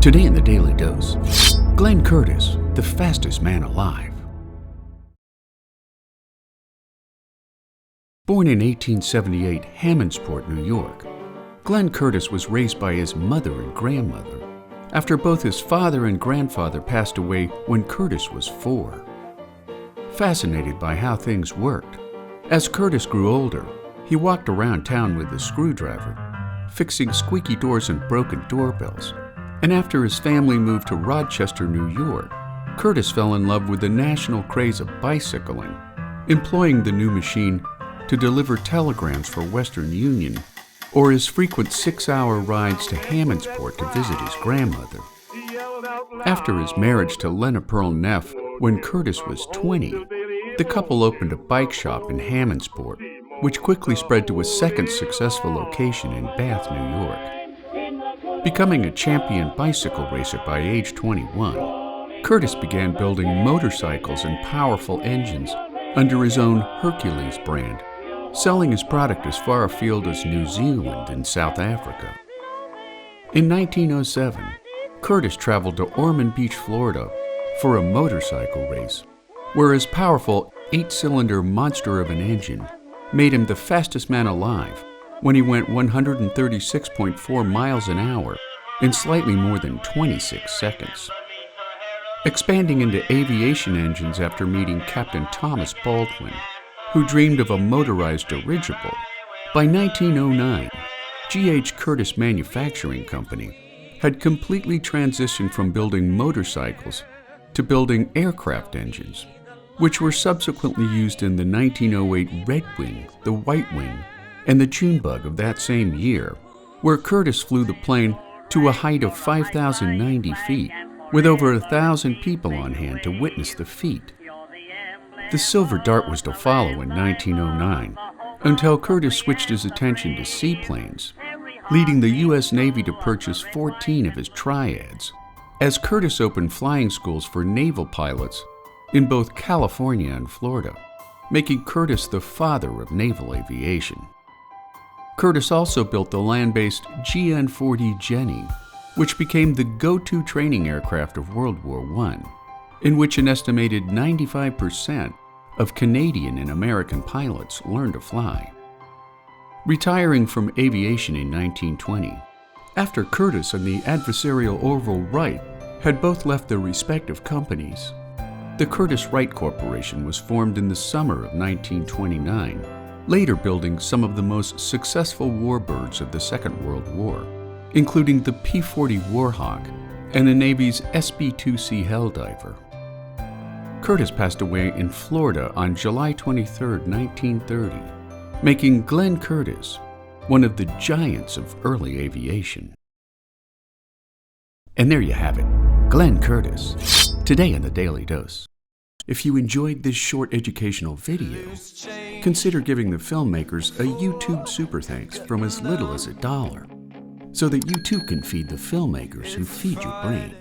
Today in the Daily Dose, Glenn Curtiss, the fastest man alive. Born in 1878, Hammondsport, New York, Glenn Curtiss was raised by his mother and grandmother after both his father and grandfather passed away when Curtiss was 4. Fascinated by how things worked, as Curtiss grew older, he walked around town with a screwdriver, fixing squeaky doors and broken doorbells. And after his family moved to Rochester, New York, Curtiss fell in love with the national craze of bicycling, employing the new machine to deliver telegrams for Western Union, or his frequent 6-hour rides to Hammondsport to visit his grandmother. After his marriage to Lena Pearl Neff, when Curtiss was 20, the couple opened a bike shop in Hammondsport, which quickly spread to a second successful location in Bath, New York. Becoming a champion bicycle racer by age 21, Curtiss began building motorcycles and powerful engines under his own Hercules brand, selling his product as far afield as New Zealand and South Africa. In 1907, Curtiss traveled to Ormond Beach, Florida for a motorcycle race, where his powerful 8-cylinder monster of an engine made him the fastest man alive when he went 136.4 miles an hour in slightly more than 26 seconds. Expanding into aviation engines after meeting Captain Thomas Baldwin, who dreamed of a motorized dirigible, by 1909, G.H. Curtiss Manufacturing Company had completely transitioned from building motorcycles to building aircraft engines, which were subsequently used in the 1908 Red Wing, the White Wing, and the Junebug of that same year, where Curtiss flew the plane to a height of 5,090 feet, with over 1,000 people on hand to witness the feat. The Silver Dart was to follow in 1909, until Curtiss switched his attention to seaplanes, leading the U.S. Navy to purchase 14 of his triads, as Curtiss opened flying schools for naval pilots in both California and Florida, making Curtiss the father of naval aviation. Curtiss also built the land-based GN-40 Jenny, which became the go-to training aircraft of World War I, in which an estimated 95% of Canadian and American pilots learned to fly. Retiring from aviation in 1920, after Curtiss and the adversarial Orville Wright had both left their respective companies, the Curtiss-Wright Corporation was formed in the summer of 1929, later building some of the most successful warbirds of the Second World War, including the P-40 Warhawk and the Navy's SB-2C Helldiver. Curtiss passed away in Florida on July 23, 1930, making Glenn Curtiss one of the giants of early aviation. And there you have it, Glenn Curtiss, today in the Daily Dose. If you enjoyed this short educational video, consider giving the filmmakers a YouTube super thanks from as little as $1, so that you too can feed the filmmakers who feed your brain.